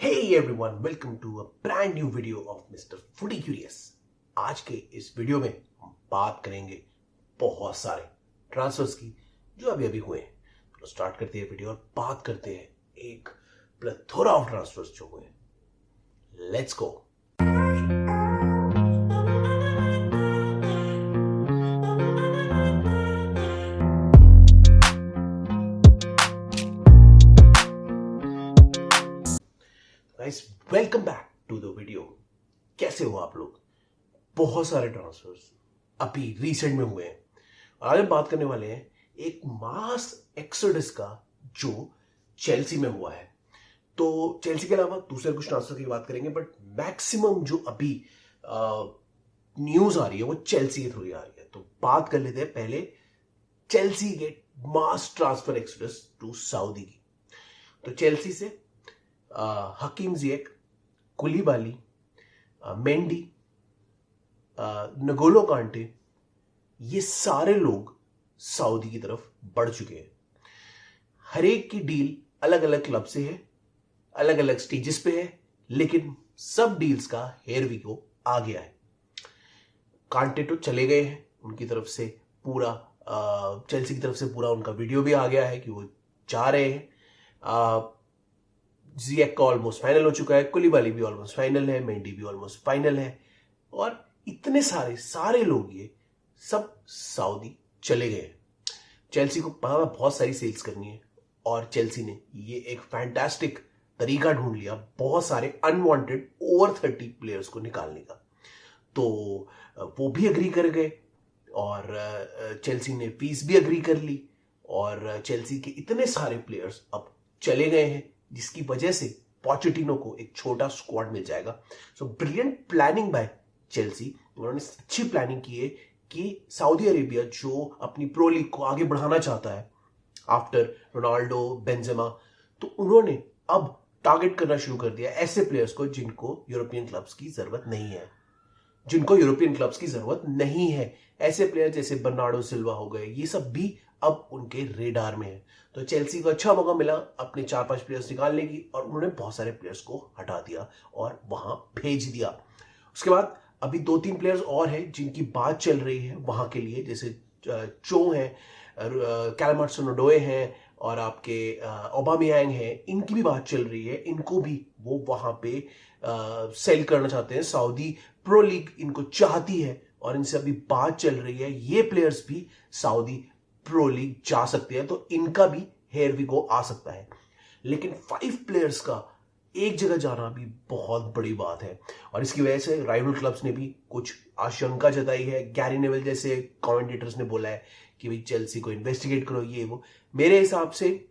Hey everyone, welcome to a brand new video of Mr. Footy Curious। आज के इस video में हम बात करेंगे बहुत सारे ट्रांसफर्स की जो अभी अभी हुए हैं। तो स्टार्ट करते हैं वीडियो और बात करते हैं एक प्लेथोरा ऑफ ट्रांसफर्स जो हुए हैं। Let's go. Guys, welcome back to the video. कैसे हो आप लोग? बहुत सारे ट्रांसफर्स अभी रिसेंट में हुए हैं। आज हम बात करने वाले हैं एक मास एक्सोडस का जो चेल्सी में हुआ है। तो चेल्सी के अलावा दूसरे कुछ ट्रांसफर की बात करेंगे, बट मैक्सिमम जो अभी न्यूज आ रही है वो चेल्सी के थ्रू आ रही है। तो बात कर लेते हैं पहले चेल्सी के mass transfer exodus to Saudi की। तो चेल्सी से हकीम जिएक, कुलीबाली, मेंडी, नगोलो कांटे, ये सारे लोग सऊदी की तरफ बढ़ चुके हैं। हर एक की डील अलग अलग क्लब से है, अलग अलग स्टेजेस पे है, लेकिन सब डील्स का हेरवी को आ गया है। कांटे तो चले गए हैं, उनकी तरफ से पूरा चेल्सी की तरफ से पूरा उनका वीडियो भी आ गया है कि वो जा रहे हैं। जिएक का ऑलमोस्ट फाइनल हो चुका है, कुलीबाली भी ऑलमोस्ट फाइनल है, मेंडी भी ऑलमोस्ट फाइनल है, और इतने सारे लोग ये सब सऊदी चले गए हैं। चेल्सी को बहुत सारी सेल्स करनी है और चेल्सी ने ये एक फैंटास्टिक तरीका ढूंढ लिया बहुत सारे अनवांटेड ओवर 30 प्लेयर्स को निकालने का। तो वो भी अग्री कर गए और चेल्सी ने फीस भी अग्री कर ली और चेल्सी के इतने सारे प्लेयर्स अब चले गए हैं, जिसकी वजह से पोचेटिनो को एक छोटा स्क्वाड मिल जाएगा। So brilliant planning bye Chelsea. उन्होंने अच्छी प्लानिंग की है कि सऊदी अरेबिया जो अपनी प्रो लीग को आगे बढ़ाना चाहता है आफ्टर रोनाल्डो, बेंजेमा, तो उन्होंने अब टारगेट करना शुरू कर दिया ऐसे प्लेयर्स को जिनको यूरोपियन क्लब्स की जरूरत नहीं है। ऐसे प्लेयर जैसे बर्नार्डो सिल्वा हो गए, ये सब भी अब उनके रेडार में है। तो चेल्सी को अच्छा मौका मिला अपने 4-5 प्लेयर्स निकालने की, और उन्होंने बहुत सारे प्लेयर्स को हटा दिया और वहां भेज दिया। उसके बाद अभी 2-3 प्लेयर्स और हैं जिनकी बात चल रही है वहां के लिए, जैसे चो है, कैलम हडसन-ओडोई हैं और आपके ओबामेयांग हैं। इनकी भी बात चल रही है, इनको भी वो वहां पे सेल करना चाहते हैं। सऊदी प्रो लीग इनको चाहती है और इनसे अभी बात चल रही है। ये प्लेयर्स भी सऊदी प्रो लीग जा सकते हैं, तो इनका भी हेयर वी गो आ सकता है। लेकिन 5 प्लेयर्स का एक जगह जाना भी बहुत बड़ी बात है, और इसकी वजह से राइवल क्लब्स ने भी कुछ आशंका जताई है। गैरी नेविल जैसे कमेंटेटर्स ने बोला है कि भाई चेल्सी को इन्वेस्टिगेट करो, ये वो। मेरे हिसाब से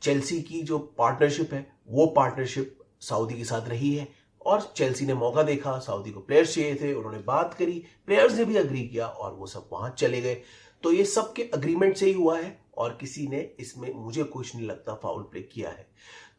चेल्सी की जो पार्टनरशिप है वो पार्टनरशिप सऊदी के साथ रही है, और चेल्सी ने मौका देखा, सऊदी को प्लेयर्स चाहिए थे, उन्होंने बात करी, प्लेयर्स ने भी अग्री किया और वो सब वहां चले गए। तो ये सब के अग्रीमेंट से ही हुआ है और किसी ने इसमें मुझे कुछ नहीं लगता फाउल प्ले किया है।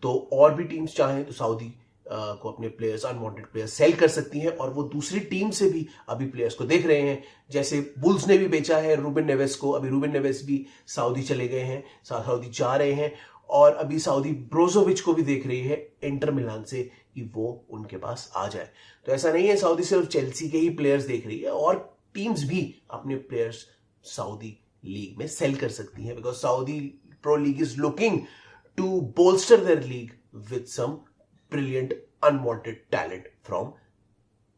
तो और भी टीम्स चाहें तो सऊदी को अपने प्लेयर्स, अनवांटेड प्लेयर्स सेल कर सकती हैं, और वो दूसरी टीम से भी अभी प्लेयर्स को देख रहे हैं। जैसे बुल्स ने भी बेचा है रूबेन नेवेस को, अभी रूबेन नेवेस भी सऊदी चले गए हैं, सऊदी जा रहे हैं, और अभी सऊदी ब्रोजोविच को भी देख रही है इंटर मिलान से कि वो उनके पास आ जाए। तो ऐसा नहीं है सऊदी सिर्फ चेल्सी के ही प्लेयर्स देख रही है, और टीम्स भी अपने प्लेयर्स सऊदी लीग में सेल कर सकती हैं, because Saudi pro league is looking to bolster their league with some brilliant unwanted talent from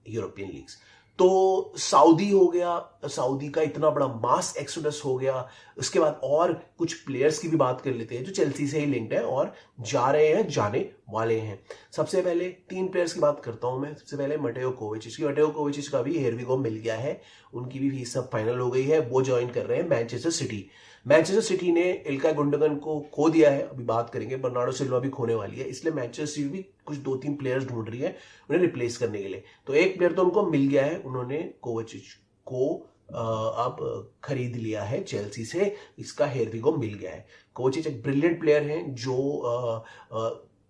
European leagues। तो सऊदी हो गया, सऊदी का इतना बड़ा मास एक्सोडस हो गया। उसके बाद और कुछ प्लेयर्स की भी बात कर लेते हैं जो चेल्सी से ही लिंक्ड है और जा रहे हैं, जाने वाले हैं। सबसे पहले 3 प्लेयर्स की बात करता हूं मैं। सबसे पहले मटेओ कोवेचिच का भी हेरविगो मिल गया है, उनकी भी फीस सब फाइनल हो गई है, वो ज्वाइन कर रहे हैं मैनचेस्टर सिटी ने इल्काई गुंडोगन को खो दिया है, अभी बात करेंगे। बर्नार्डो सिल्वा भी खोने वाली है, इसलिए मैनचेस्टर सिटी भी कुछ 2-3 प्लेयर्स ढूंढ रही है उन्हें रिप्लेस करने के लिए। तो एक प्लेयर तो उनको मिल गया है, उन्होंने कोवेचिच को अब खरीद लिया है चेल्सी से, इसका हेरविगो मिल गया है। कोवेचिच एक ब्रिलियंट प्लेयर है जो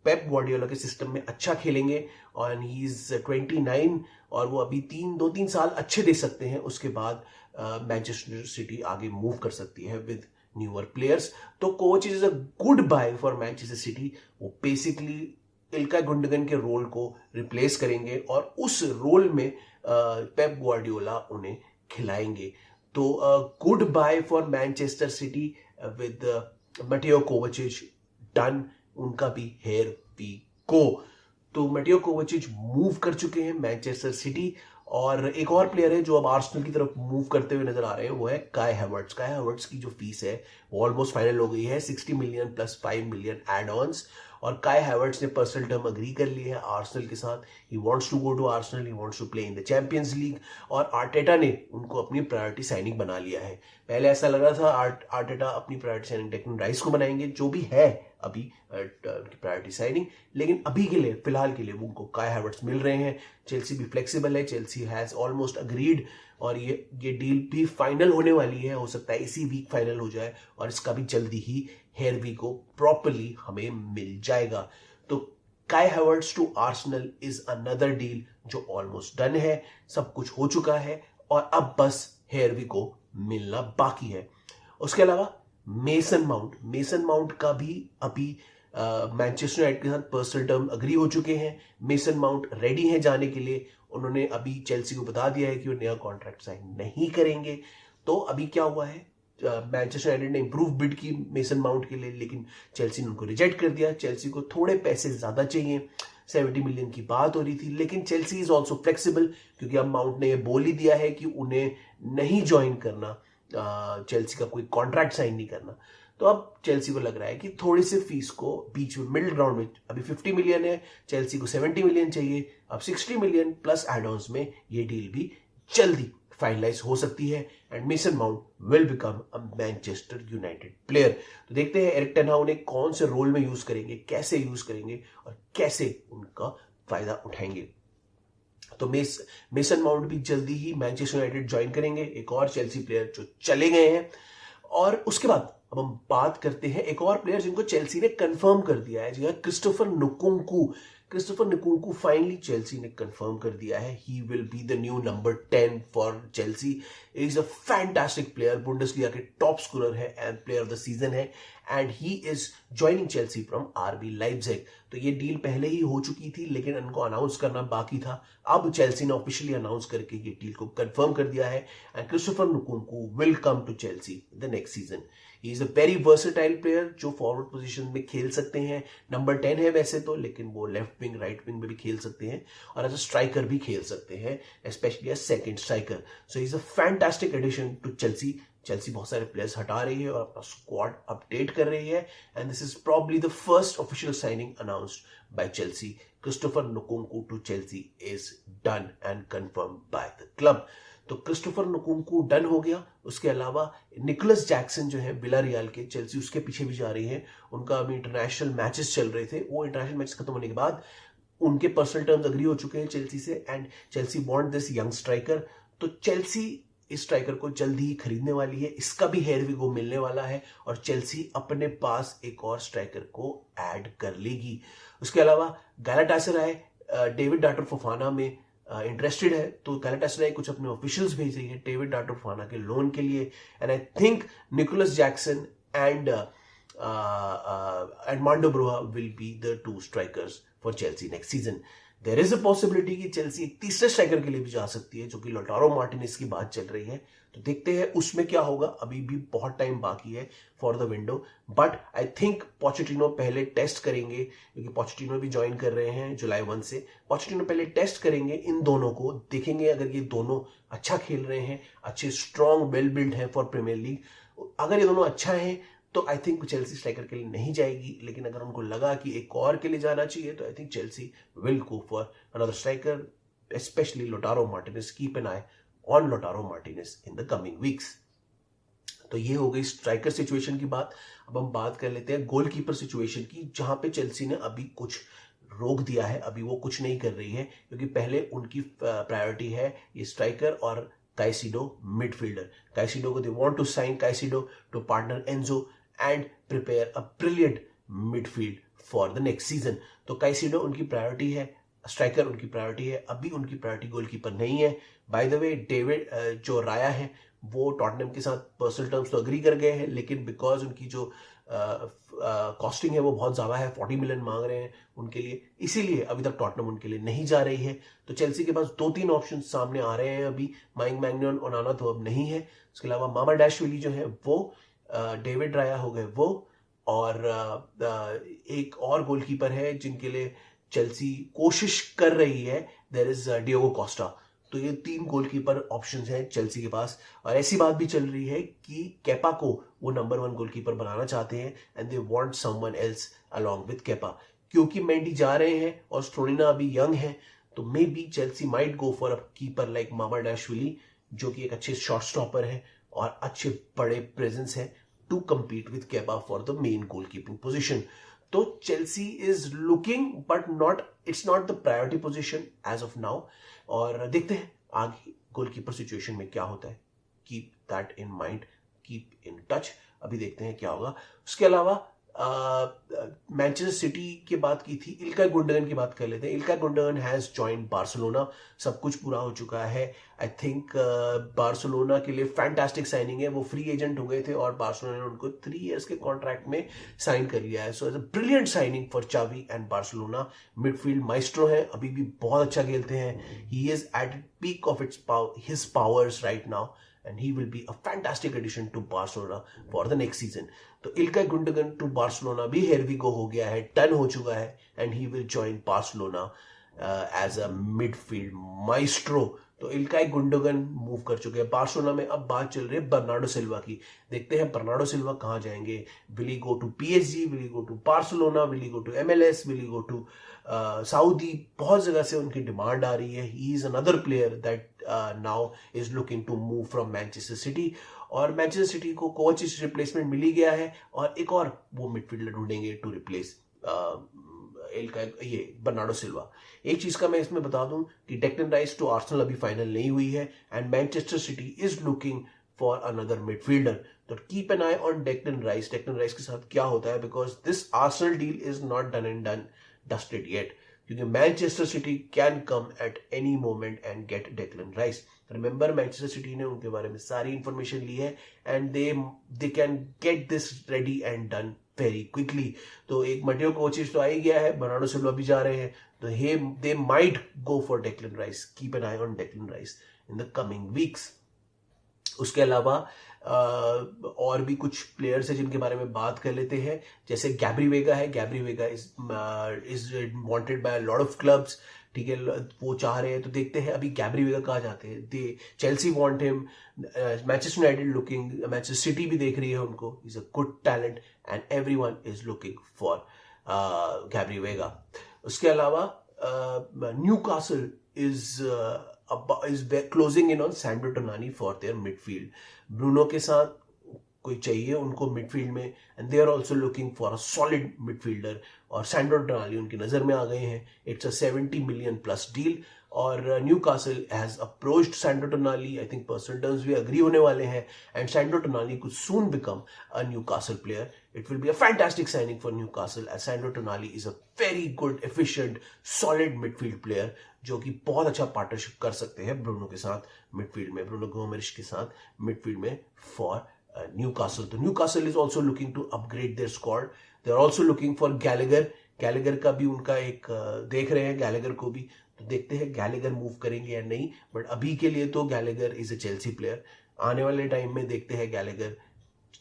पेप ग्वार्डियोला के सिस्टम में अच्छा खेलेंगे, और ही इज 29 और वो अभी 2-3 साल अच्छे दे सकते हैं। उसके बाद मैनचेस्टर सिटी आगे मूव कर सकती है विद न्यूअर प्लेयर्स। तो coach is a good bye for Manchester City. वो बेसिकली इल्काई गुंडोगन के रोल को रिप्लेस करेंगे और उस रोल में पेप ग्वार्डियोला उन्हें खिलाएंगे। तो good bye for Manchester City with Mateo Kovacic done, उनका भी हेयर वी को। तो मटेयो कोवाचिच मूव कर चुके हैं मैनचेस्टर सिटी, और एक और प्लेयर है जो अब आर्सेनल की तरफ मूव करते हुए नजर आ रहे हैं, वो है काई हैवर्ट्स। काई हैवर्ट्स की जो फीस है वो ऑलमोस्ट फाइनल हो गई है, 60 million plus 5 million add ons, और काई हैवर्ट्स ने पर्सनल टर्म अग्री कर लिए हैं आर्सेनल के साथ। He wants to go to Arsenal, he wants to play in the Champions League, और आर्टेटा ने उनको अपनी प्रायोरिटी साइनिंग बना लिया है। पहले ऐसा लग रहा था आर्टेटा अपनी प्रायोरिटी साइनिंग डेक्लन राइस को बनाएंगे, जो भी है अभी प्रायोरिटी साइनिंग, लेकिन अभी के लिए फिलहाल के लिए उनको काई हैवर्ट्स मिल रहे हैं। चेल्सी भी फ्लेक्सिबल है, चेल्सी हैज ऑलमोस्ट अग्रीड, और ये डील भी फाइनल होने वाली है, हो सकता है इसी वीक फाइनल हो जाए, और इसका भी जल्दी ही हेयरवी को प्रॉपरली हमें मिल जाएगा। तो Kai Havertz to Arsenal is another deal जो ऑलमोस्ट डन है, सब कुछ हो चुका है, और अब बस हेयरवी को मिलना बाकी है। उसके अलावा मेसन माउंट का भी अभी मैनचेस्टर यूनाइटेड के साथ पर्सनल टर्म अग्री हो चुके हैं। मेसन माउंट रेडी हैं जाने के लिए, उन्होंने अभी चेल्सी को बता दिया है कि वो नया कॉन्ट्रैक्ट साइन नहीं करेंगे। तो अभी क्या हुआ है, मैनचेस्टर यूनाइटेड ने इंप्रूव बिड की मेसन माउंट के लिए, लेकिन चेल्सी ने उनको रिजेक्ट कर दिया। चेल्सी को थोड़े पैसे ज्यादा चाहिए, 70 मिलियन की बात हो रही थी, लेकिन चेल्सी इज ऑल्सो फ्लेक्सिबल, क्योंकि अब माउंट ने बोल ही दिया है कि उन्हें नहीं ज्वाइन करना, चेल्सी का कोई कॉन्ट्रैक्ट साइन नहीं करना। तो अब चेल्सी को लग रहा है कि थोड़ी सी फीस को बीच में मिडिल ग्राउंड में, अभी 50 मिलियन है, चेल्सी को 70 मिलियन चाहिए, अब 60 मिलियन प्लस एड ऑन्स में ये डील भी जल्दी फाइनलाइज हो सकती है, and mason mount will become a Manchester United player. तो देखते हैं एरिक टेन हाग उन्हें कौन से रोल में यूज करेंगे, कैसे यूज करेंगे, और कैसे उनका फायदा उठाएंगे। तो मेसन माउंट भी जल्दी ही मैनचेस्टर यूनाइटेड ज्वाइन करेंगे, एक और चेल्सी प्लेयर जो चले गए हैं। और उसके बाद अब हम बात करते हैं एक और प्लेयर जिनको चेल्सी ने कंफर्म कर दिया है, जी हाँ, क्रिस्टोफर नकुंकू फाइनली चेल्सी ने कंफर्म कर दिया है। He will be the new number 10 for Chelsea. Is a fantastic player, Bundesliga के टॉप स्कोरर है and player of the season है, and he is joining Chelsea from RB Leipzig. तो ये deal पहले ही हो चुकी थी, लेकिन इनको अनाउंस करना बाकी था। अब चेल्सी ने ऑफिशियली अनाउंस करके ये डील को कंफर्म कर दिया है, and Christopher Nkunku will come to Chelsea the next season. He is a very versatile player जो फॉरवर्ड पोजीशन में खेल सकते हैं, नंबर 10 है वैसे तो, लेकिन वो लेफ्ट विंग राइट विंग में भी खेल सकते हैं, और एज अ स्ट्राइकर भी खेल सकते हैं, specially as second striker. So he is a fantastic addition to Chelsea. Chelsea बहुत सारे प्लेयर्स हटा रही है और अपना स्क्वाड अपडेट कर रही है, and this is probably the first official signing announced by Chelsea. Christopher Nkunku to Chelsea is done and confirm by the club. तो क्रिस्टोफर नकुंकू डन हो गया। उसके अलावा निकोलस जैक्सन जो है विलारियल के, चेल्सी उसके पीछे भी जा रही है। उनका अभी इंटरनेशनल मैचेस चल रहे थे, वो इंटरनेशनल मैचेस खत्म होने के बाद उनके पर्सनल टर्म्स अग्री हो चुके हैं चेल्सी से, and Chelsea want this young striker. तो चेल्सी इस स्ट्राइकर को जल्दी ही खरीदने वाली है, इसका भी हेयर विगो मिलने वाला है, और चेल्सी अपने पास एक और स्ट्राइकर को ऐड कर लेगी। उसके अलावा गैलाटासराय डेविड डाटर फोफाना में इंटरेस्टेड है, तो गैलाटासराय कुछ अपने ऑफिशियल्स भेज रही है डेविड डाटर फोफाना के लोन के लिए, and I think Nicolas Jackson and Armando Broja will be the 2 strikers for Chelsea next season. There is a possibility कि चेल्सी एक तीसरे स्ट्राइकर के लिए भी जा सकती है, जो कि लोटारो मार्टिनेज की बात चल रही है। तो देखते हैं उसमें क्या होगा, अभी भी बहुत टाइम बाकी है for the window, but I think Pochettino पहले टेस्ट करेंगे, क्योंकि पोचेटिनो भी ज्वाइन कर रहे हैं जुलाई 1 से। पोचेटिनो पहले टेस्ट करेंगे इन दोनों को, देखेंगे अगर ये दोनों अच्छा खेल रहे हैं, अच्छे स्ट्रॉन्ग वेल बिल्ड है फॉर प्रीमियर लीग, अगर ये दोनों अच्छा है तो आई थिंक चेल्सी स्ट्राइकर के लिए नहीं जाएगी, लेकिन अगर उनको लगा कि एक और के लिए जाना चाहिए तो I think Chelsea will go for another striker, specially लोटारो Martinez. Keep an eye on लोटारो Martinez in the coming weeks. तो ये हो गई स्ट्राइकर सिचुएशन की बात। अब हम बात कर लेते हैं गोलकीपर सिचुएशन की, जहां पे चेल्सी ने अभी कुछ रोक दिया है, अभी वो कुछ नहीं कर रही है, क्योंकि पहले उनकी प्रायोरिटी है ये स्ट्राइकर और काइसिडो मिडफील्डर। काइसिडो को they want to sign Caicedo to partner Enzo and prepare a brilliant midfield for the next season. तो काइसिडो उनकी प्रायोरिटी है, स्ट्राइकर उनकी प्रायोरिटी है, अभी उनकी प्रायोरिटी गोलकीपर नहीं है। बाय द वे डेविड जो राया है वो टॉटनहम के साथ पर्सनल टर्म्स तो अग्री कर गए हैं, लेकिन बिकॉज उनकी जो कॉस्टिंग है वो बहुत ज़्यादा है, 40 मिलियन मांग रहे हैं उनके लिए, इसीलिए अभी तक टॉटनहम उनके लिए नहीं जा रही है। तो चेल्सी के पास 2-3 ऑप्शन सामने आ रहे हैं अभी, माइक मैग्नन, ओनाना तो अब नहीं है, उसके अलावा मामाडाशविली जो है वो, डेविड राया हो गए वो, और एक और गोलकीपर है जिनके लिए चेल्सी कोशिश कर रही है, देयर इज डियोगो कोस्टा। तो ये 3 गोलकीपर ऑप्शंस हैं चेल्सी के पास, और ऐसी बात भी चल रही है कि केपा को वो नंबर 1 गोलकीपर बनाना चाहते हैं, and they want someone else along with Kepa, क्योंकि मेंडी जा रहे हैं और स्ट्रोनिना अभी यंग है, तो maybe Chelsea might go for a keeper like Mamardashvili, जो कि एक अच्छे शॉट स्टॉपर है और अच्छे बड़े प्रेजेंस है, to compete with Kepa for the main goalkeeping position. तो Chelsea is looking but not, it's not the priority position as of now, और देखते हैं आगे गोलकीपर सिचुएशन में क्या होता है। Keep that in mind, keep in touch, अभी देखते हैं क्या होगा। उसके अलावा मैनचेस्टर सिटी की बात की थी, इल्कay गुंडोगन की बात कर लेते हैं। इल्कay गुंडोगन हैज जॉइंड बार्सिलोना, सब कुछ पूरा हो चुका है। आई थिंक बार्सिलोना के लिए फैंटास्टिक साइनिंग है, वो फ्री एजेंट हो गए थे और बार्सिलोना ने उनको 3 इयर्स के कॉन्ट्रैक्ट में साइन कर लिया है। So it's a brilliant signing for चावी एंड बार्सिलोना। मिडफील्ड माइस्ट्रो है, अभी भी बहुत अच्छा खेलते हैं, he is at peak of his powers right now, and he will be a fantastic addition to Barcelona for the next season. तो इल्कay Gundogan to Barcelona भी here we go हो गया है, टर्न हो चुका है, and he will join Barcelona as a midfield maestro. तो इल्कay Gundogan move कर चुके हैं बार्सिलोना में। अब बात चल रही है बर्नार्डो सिल्वा की, देखते हैं बर्नार्डो सिल्वा कहाँ जाएंगे। Will he go to PSG, will he go to Barcelona, will he go to MLS, will he go to Saudi, बहुत जगह से उनकी डिमांड आ रही है। He is another player that now is looking to move from Manchester City, और Manchester City को coach replacement मिल ही गया है, और एक और वो मिडफील्डर ढूंढेंगे टू रिप्लेस ये बर्नार्डो सिल्वा। एक चीज का मैं इसमें बता दूं कि डेक्लन राइस टू आर्सेनल अभी फाइनल नहीं हुई है, and Manchester City is looking for another midfielder. तो keep an eye on Declan Rice, Declan Rice के साथ क्या होता है, because this Arsenal deal is not done and dusted yet, क्योंकि Manchester City can come at any moment and get Declan Rice. Remember, Manchester City ने उनके बारे में सारी इंफॉर्मेशन ली है, and they can get this ready and done very quickly. तो एक मटियो कोचिज तो आ ही गया है, बर्नार्डो सिल्वा भी जा रहे हैं, तो they might go for Declan rice. Keep an eye on Declan rice in the coming weeks. उसके अलावा और भी कुछ प्लेयर्स हैं जिनके बारे में बात कर लेते हैं, जैसे गैब्री वेगा है। Gabri Veiga is wanted by lot of clubs, ठीक है, वो चाह रहे हैं, तो देखते हैं अभी गैब्री वेगा कहाँ जाते हैं। They Chelsea want him, Manchester United looking, Manchester City भी देख रही है उनको, is a good talent and everyone is looking for Gabri Veiga. उसके अलावा Newcastle is closing in on Sandro Tonali for their midfield. Bruno के साथ कोई चाहिए उनको मिडफील्ड में, and they are also looking for a solid midfielder, और Sandro Tonali उनकी नजर में आ गए हैं। It's a 70 million plus deal, और Newcastle has approached Sandro Tonali, I think personal terms भी अग्री होने वाले हैं, and Sandro Tonali could soon become a Newcastle player. It will be a fantastic signing for Newcastle, as Sandro Tonali is a very good efficient solid midfield player, जो कि बहुत अच्छा partnership कर सकते हैं ब्रूनो के साथ मिडफील्ड में, ब्रूनो गोमेरिश के साथ मिडफील्ड में फॉर न्यूकासल। तो Newcastle is also looking to upgrade their squad, they are also looking for Gallagher. Gallagher का भी उनका एक देख रहे हैं गैलेगर को भी, तो देखते हैं गैलेगर मूव करेंगे या नहीं, बट अभी के लिए तो Gallagher is a Chelsea player. आने वाले टाइम में देखते हैं गैलेगर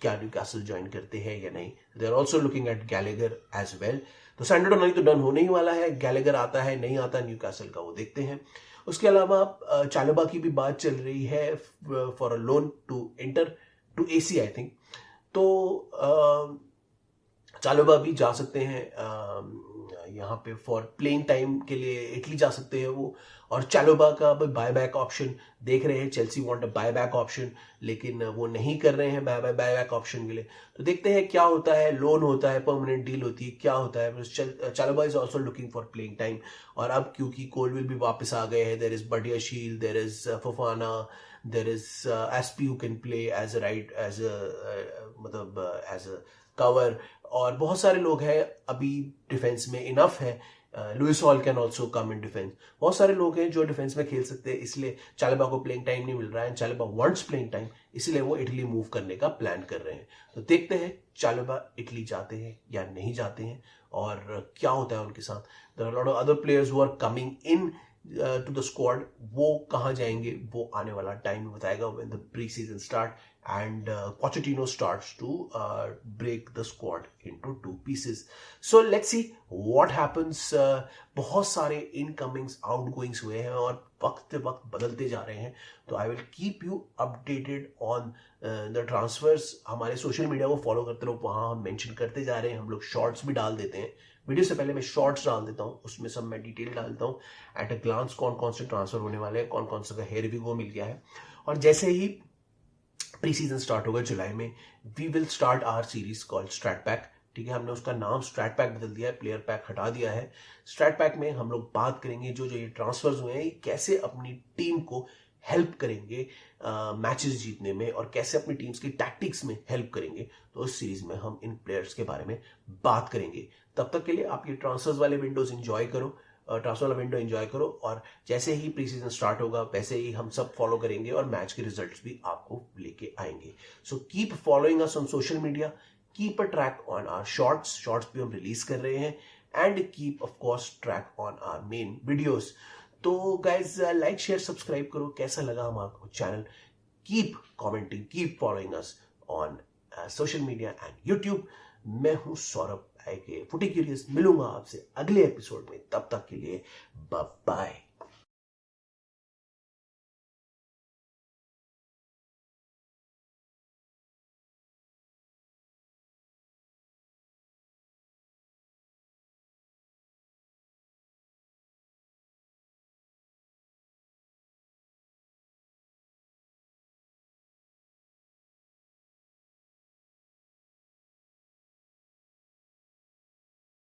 क्या न्यूकासल ज्वाइन करते हैं या नहीं। They are also looking at Gallagher as well. तो सैंड्रो टोनाली तो डन होने ही वाला है, गैलेगर आता है नहीं आता न्यूकासल का वो देखते हैं। उसके अलावा चालोबा की भी बात चल रही है for a loan to Inter to AC I think. तो चालोबा भी जा सकते हैं यहाँ पे फॉर प्लेइंग टाइम के लिए, इटली जा सकते हैं वो, और चालोबा का बाय बैक ऑप्शन देख रहे हैं, Chelsea want a buy back option, लेकिन वो नहीं कर रहे हैं बाय बैक ऑप्शन के लिए। तो देखते हैं क्या होता है, लोन होता है, परमानेंट डील होती है, क्या होता है। Chalobah is also looking for playing time, और अब क्योंकि कोलविल भी वापस आ गए हैं, there is Badiashile, there is Fofana, there is Azpi who can play as a right as a cover, और बहुत सारे लोग हैं अभी डिफेंस में, इनफ है Louis hall can also come in defence. बहुत सारे लोग हैं जो डिफेंस में खेल सकते हैं, इसलिए चालिबा को प्लेइंग टाइम नहीं मिल रहा है। चालिबा वांट्स प्लेइंग टाइम, इसलिए वो इटली मूव करने का प्लान कर रहे हैं। तो देखते हैं चालिबा इटली जाते हैं या नहीं जाते हैं और क्या होता है उनके साथ। There are lot of other players who are coming in to the squad. वो कहाँ जाएंगे वो आने वाला टाइम बताएगा, when the pre season start and Pochettino starts to break the squad into 2 pieces. So let's see what happens. बहुत सारे इनकमिंग्स आउटगोइंग्स हुए हैं और वक्त बदलते जा रहे हैं, तो I will keep you updated on the transfers. हमारे सोशल मीडिया को फॉलो करते रहो, वहाँ हम मेंशन करते जा रहे हैं। हम लोग शॉर्ट्स भी डाल देते हैं, वीडियो से पहले मैं शॉर्ट्स डाल देता हूँ, उसमें सब मैं डिटेल डाल देता हूँ एट अ ग्लांस कौन कौन से ट्रांसफर होने वाले हैं, कौन कौन सा हेयर रिव्यू को मिल गया है। और जैसे ही प्री सीजन स्टार्ट होगा जुलाई में, we will start our series called strat pack. ठीक है, हमने उसका नाम स्ट्रैट पैक बदल दिया है, प्लेयर पैक हटा दिया है। स्ट्रैट पैक में हम लोग बात करेंगे जो जो ये ट्रांसफर्स हुए हैं ये कैसे अपनी टीम को हेल्प करेंगे मैचेस जीतने में और कैसे अपनी टीम्स की टैक्टिक्स में हेल्प करेंगे। तो इस सीरीज में हम इन प्लेयर्स के बारे में बात करेंगे। तब तक के लिए आप ये ट्रांसफर्स वाले विंडोज एंजॉय करो, ट्रांसफर वाला विंडो एंजॉय करो, और जैसे ही प्री सीजन स्टार्ट होगा वैसे ही हम सब फॉलो करेंगे और मैच के रिजल्ट्स भी आपको लेके आएंगे। So keep following us on social media, keep a track on our shorts भी हम रिलीज कर रहे हैं, and keep of course track on our main videos. तो गाइज लाइक शेयर सब्सक्राइब करो, कैसा लगा हमारा channel. Keep commenting, keep following us on social media and YouTube. मैं हूं सौरभ के फुटी क्यूरियस, मिलूंगा आपसे अगले एपिसोड में। तब तक के लिए बाय बाय।